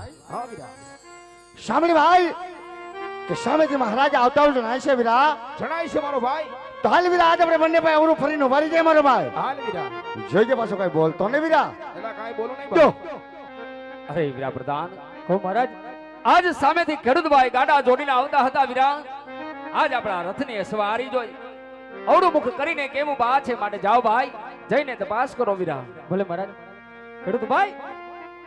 હા વીરા સાંભળી ભાઈ કે સામેથી મહારાજ આવતા હોય જણાય છે વીરા જણાય છે મારો ભાઈ તો હાલ વીરા આજે આપણે બંને ભાઈ અવરું ફરીને વારી જાય મારો ભાઈ હાલ વીરા જોઈજે પાછો કઈ બોલતો ને વીરા એલા કાઈ બોલો નહીં જો ભાઈ અરે વીરા પ્રધાન કહો મહારાજ આજ સામેથી ખેડૂતભાઈ ગાડા જોડીને આવતા હતા વીરા આજ આપણા રથની સવારી જોઈ અવળું મુખ કરીને કેવું બા છે માટે જાઓ ભાઈ જઈને તપાસ કરો વીરા ભલે મહારાજ ખેડૂતભાઈ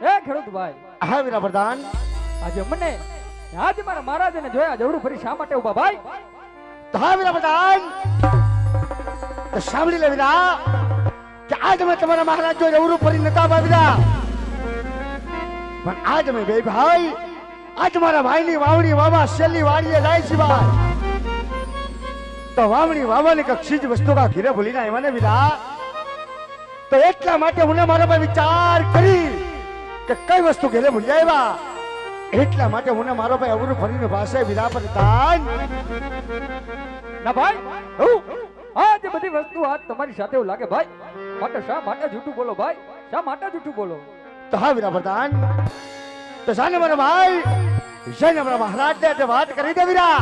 એ ખેડૂતભાઈ હા વીરા પ્રધાન આજે મને આજે મારા મહારાજને જોયા જવડું ફરી શા માટે ઉભા ભાઈ તો હા વીરા પ્રધાન તો સાંભળી લે વીરા કે આજ મેં તમારા મહારાજ જોઈ અવરું ફરી નતા આવ્યા વીરા પણ આજ મેં બે ભાઈ આજ મારા ભાઈની વાવણી વાવા શેલી વાડીએ જાય છે ભાઈ તો વાવણી વાવાની કક્ષિજ વસ્તુ કા ઘીરે ભૂલી ના એવાને વીરા તો એટલા માટે હું મારા પર વિચાર કરી કે કઈ વસ્તુ ઘેરે ભૂલી આવ્યા એટલા માટે હું મારો ભાઈ અવરું ફરીને પાસે વીરા પ્રધાન ના ભાઈ આ જે બધી વસ્તુ આજ તમારી સાથે એવું લાગે ભાઈ માટે શા માટે જૂઠું બોલો ભાઈ શા માટે જૂઠું બોલો તો હા વીરા પ્રધાન તો સાને મારા ભાઈ જઈને મારા મહારાજને વાત કરી દે વીરા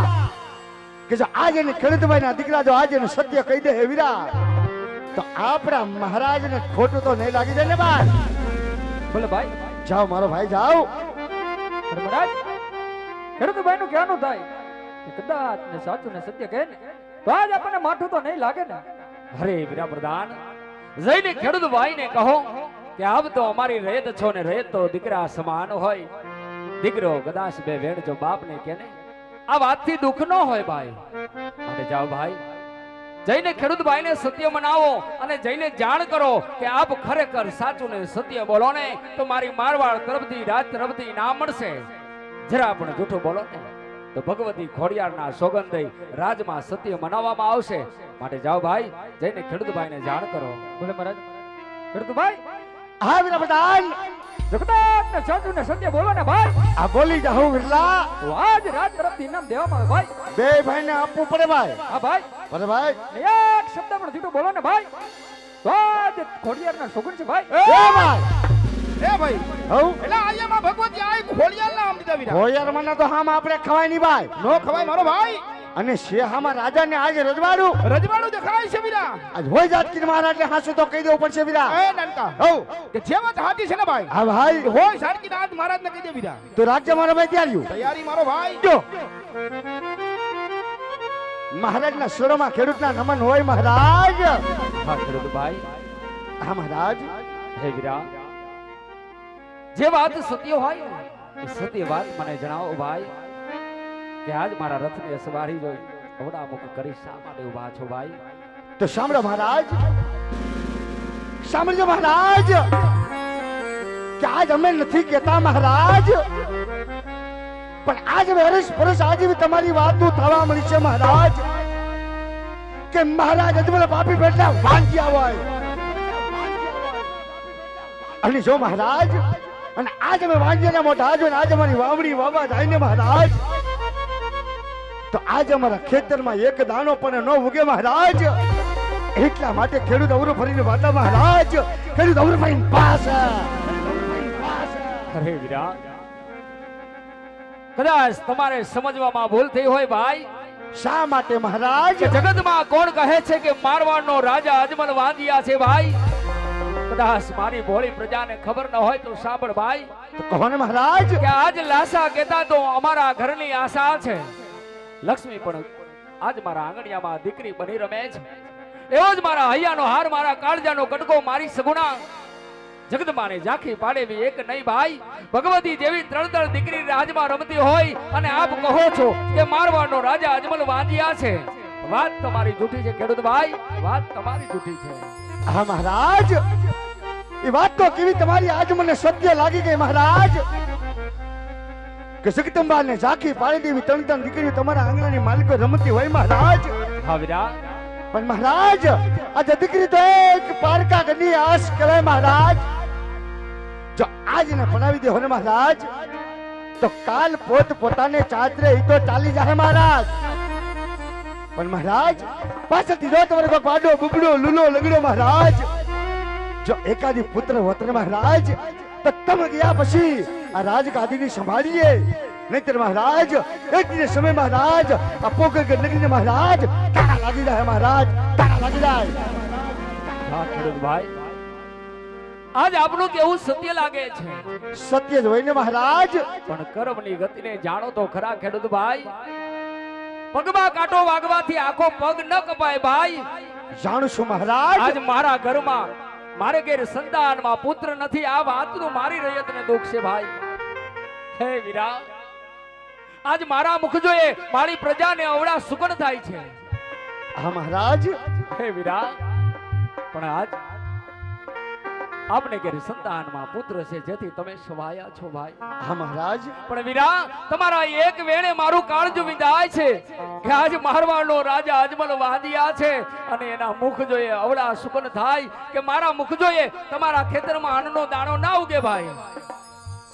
કે જો આજે ને ખેડૂતભાઈ ના દીકરા જો આજે સત્ય કહી દે હે વીરા તો આપણા મહારાજને ખોટું તો નહીં લાગી જાય ને ભાઈ ભલે ભાઈ જાઓ મારો ભાઈ જાઓ પણ મહારાજ ખેડૂતભાઈ નું કહેવાનું થાય કે કદાચ ને સાચું ને સત્ય કહે ને તો આજ આપણને માઠું તો નહીં લાગે ને અરે વીરા પ્રધાન જઈને ખેડૂતભાઈને કહો કે આપ તો અમારી રેત છો ને રેત તો દીકરા સમાન હોય દીકરો કદાચ બે વેણ જો બાપને કે ને આ વાતથી દુઃખ ન હોય ભાઈ માટે જાઓ ભાઈ જઈને ખેડૂતભાઈને સત્ય મનાવો અને જઈને જાણ કરો કે આપ ખરેખર સાચું ને સત્ય બોલો ને તો મારી મારવાડ તરફથી રાજ તરફથી ઇનામ મળશે જરા પણ જૂઠું બોલો ને તો ભગવતી ખોડિયારના સોગંદ દઈ રાજમાં સત્ય મનાવવામાં આવશે માટે જાઓ ભાઈ જઈને ખેડૂતભાઈને જાણ કરો ભલે મહારાજ ખેડૂતભાઈ હા વીરા પ્રધાન કદાચ ને સાચું ને સત્ય બોલો ને ભાઈ આ બોલી જાઉં વિરલા તો આજ રાજ તરફથી ઇનામ દેવામાં આવે ભાઈ બે ભાઈને આપવું પડે ભાઈ હા ભાઈ બરાબર ભાઈ ને એક શબ્દ પણ જૂઠું બોલો ને ભાઈ તો આજ ખોડિયારના સોગંદ છે ભાઈ એ ભાઈ એ ભાઈ હઉ એલા આયામાં ભગવતી આય ખોડિયાલ નામ દીધા વીરા હોયર મને તો હામ આપણે ખવાય નહીં ભાઈ નો ખવાય મારો ભાઈ અને શેહામાં રાજાને આજે રજવાડું રજવાડું દેખાય છે વીરા આજ હોય જાતકી મહારાજને હાસુ તો કહી દેવું પડશે વીરા એ નનકા હઉ કે જે વાત હાથી છે ને ભાઈ હા ભાઈ હોય સારકી રાજ મહારાજને કહી દે વીરા તો રાજ્ય મારો ભાઈ ત્યાર્યું તૈયારી મારો ભાઈ જો મહારાજના શિરોમાં ખેડૂતના નમન હોય મહારાજ હા ખેડૂતભાઈ હા મહારાજ હે વીરા જે વાત સત્ય હોય ને એ સત્ય વાત મને જણાવો ભાઈ કે આજ મારા રથની સવારી જોઈ અવડા મુખ કરી શા માટે ઉભા છો ભાઈ તો સાંભળો મહારાજ સાંભળજો મહારાજ કે આજ અમે નથી કહેતા મહારાજ પણ આજ વર્ષ પરસ આજે તમારી વાતો થવા મળી છે મહારાજ કે મહારાજ અજમલ પાપી બેઠા વાંચ્યા હોય અને જો મહારાજ અને આજ અમે વાંચ્યાના મોઢા જો આજ અમારી વાવડી વાવા જાય ને મહારાજ તો આજ અમારા ખેતરમાં એક દાણો પણ ન ઉગે મહારાજ એટલા માટે ખેડૂત અવરું ફરીને વાતા મહારાજ ખેડૂત અવરું ફરીને પાછા અરે વીરા કદાચ તમારે સમજવામાં ભૂલ થઈ હોય ભાઈ શા માટે મહારાજ કે જગતમાં કોણ કહે છે કે મારવાડનો રાજા અજમલ વાંદિયા છે ભાઈ કદાચ મારી ભોળી પ્રજાને ખબર ન હોય તો સાંભળ ભાઈ તો કહો ને મહારાજ કે આજ લાસા કહેતા તો અમારા ઘરની આશા છે લક્ષ્મી પણ આજ મારા આંગણિયામાં દીકરી બની રમે છે એવો જ મારા હૈયાનો હાર મારા કાળજાનો કટકો મારી સગુણા જગદમાને ઝાંખી પાડેવી એક નહીં ભાઈ ભગવતી જેવી ત્રણ દીકરી રાજમાં રમતી હોય અને આપ કહો છો કે મારવાડનો રાજા અજમલ વાંદિયા છે વાત તમારી જૂઠી છે ખેડૂત ભાઈ વાત તમારી જૂઠી છે હા મહારાજ એ વાત તો કેવી તમારી આજ મને સત્ય લાગી ગઈ મહારાજ કે જગદંબાને ઝાંખી પાડી દેવી ત્રણ દીકરીઓ તમારા આંગણાની માલિકો રમતી હોય મહારાજ હા વીરા પણ મહારાજ આજે દીકરી તો એક પારકા ગની આશ કરે મહારાજ જો આજ ને ભણાવી દે ને મહારાજ તો કાલ પોતાને ચાતરે ઈ તો ચાલી જાય મહારાજ પણ મહારાજ પાછળથી જો તમારે કોઈ પાડો બુબડો લૂલો લગડો મહારાજ જો એકાદી પુત્ર વતન મહારાજ તો તમે ગયા પછી આ રાજગાદીની સંભાળીએ, નહીતર મહારાજ એક દિવસ સમય મહારાજ આ પોકરગઢ નગરીને મહારાજ તાળા લાગી જાય, મહારાજ તાળા લાગી જાય. હા ખેડૂતભાઈ, આજ આપનું કેવું સત્ય લાગે છે, સત્ય જ હોય ને મહારાજ. પણ કર્મની ગતિને જાણો તો ખરા ખેડૂતભાઈ. પગમાં કાંટો વાગવાથી આખો પગ ન કપાય ભાઈ. જાણું છું મહારાજ. આજ મારા ઘરમાં મારે ઘેર સંતાનમાં પુત્ર નથી, આ વાતનું મારી રૈયતને દુઃખ છે ભાઈ. હે વીરા, આજ મારા મુખ જોઈએ મારી પ્રજાને અવળા સુગણ થાય છે. હા મહારાજ. હે વીરા, પણ આજ આપને ઘેર સંતાનમાં પુત્ર છે, જેથી તમે સવાયા છો ભાઈ. હા મહારાજ. પણ વીરા, તમારા એક વેણે મારું કાળજું વિંધાય છે કે આજ મારવાડનો રાજા અજમલ વાદિયા છે અને એના મુખ જોઈએ અવળા સુકન થાય કે મારા મુખ જોઈએ તમારા ખેતરમાં અન્નનો દાણો ના ઉગે ભાઈ.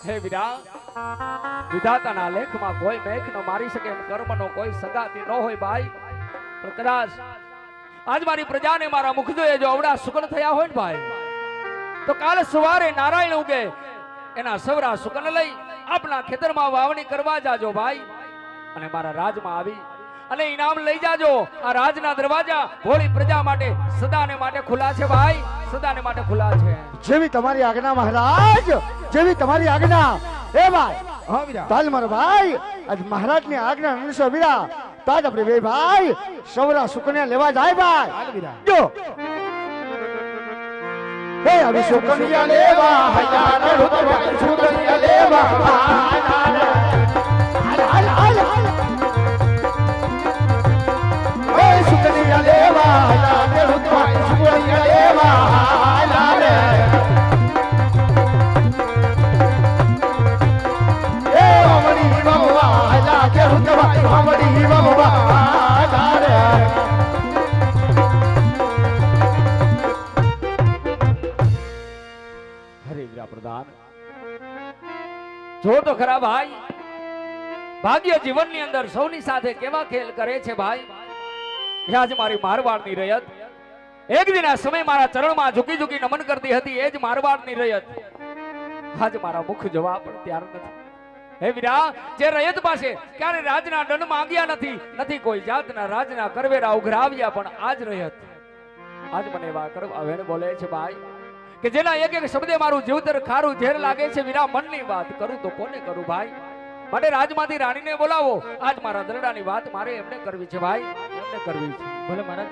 હે વીરા, વિધાતાના લેખમાં કોઈ મેઘ ન મારી શકે એમ કર્મનો કોઈ સંગાતી ન હોય ભાઈ. પણ કદાચ આજ મારી પ્રજાને મારા મુખ જોઈએ જો અવળા સુકન થયા હોય ને ભાઈ, તો કાલે સવારે નારાયણ ઉગે એના સવરા સુકન લઈ આપના ખેતરમાં વાવણી કરવા જાજો ભાઈ, અને મારા રાજમાં આવી અને ઇનામ લઈ જાજો. આ રાજના દરવાજા ભોળી પ્રજા માટે સદાને માટે ખુલ્લા છે ભાઈ, સદાને માટે ખુલ્લા છે. જેવી તમારી આજ્ઞા મહારાજ, જેવી તમારી આજ્ઞા. એ ભાઈ, હા વીરા. તાલ મારો ભાઈ, આજ મહારાજની આજ્ઞા અનુસાર વીરા તાજ આપણે બે ભાઈ સવરા સુકન્યા લેવા જાય ભાઈ. હાલ વીરા. જો હે આવી સુકન્યા લેવા હૈયા ખેડૂતભાઈ સુકન્યા લેવા. હાલ હાલ હાલ હે સુકન્યા લેવા હૈયા ખેડૂતભાઈ સુકન્યા લેવા. હાલ હાલ એ અમરી બાબા હૈયા ખેડૂતભાઈ અમરી બાબા. હાલ હાલ પ્રધાન જો તો ખરા ભાઈ, ભાગ્ય જીવનની અંદર સૌની સાથે કેવા ખેલ કરે છે ભાઈ. આજ મારી મારવાડની રયત એક દિન આ સમય મારા ચરણમાં ઝૂકી ઝૂકી નમન કરતી હતી, એ જ મારવાડની રયત આજ મારા મુખ જવા પણ તૈયાર નથી. હે વીરા, જે રયત પાસે ક્યારે રાજના દંડ માંગ્યા નથી, નથી કોઈ જાતના રાજના કરવેરા ઉઘરાવ્યા, પણ આજ રયત આજ મને એવા કરવા વેણ બોલે છે ભાઈ કે જેના એક એક શબ્દે મારું જીવતર ખારું ઝેર લાગે છે. વીરા, મનની વાત કરું તો કોને કરું ભાઈ? માટે રાજમાંથી રાણીને બોલાવો. આજ મારા દરડાની વાત મારે એમને કરવી છે ભાઈ, એમને કરવી છે. ભલે મહારાજ.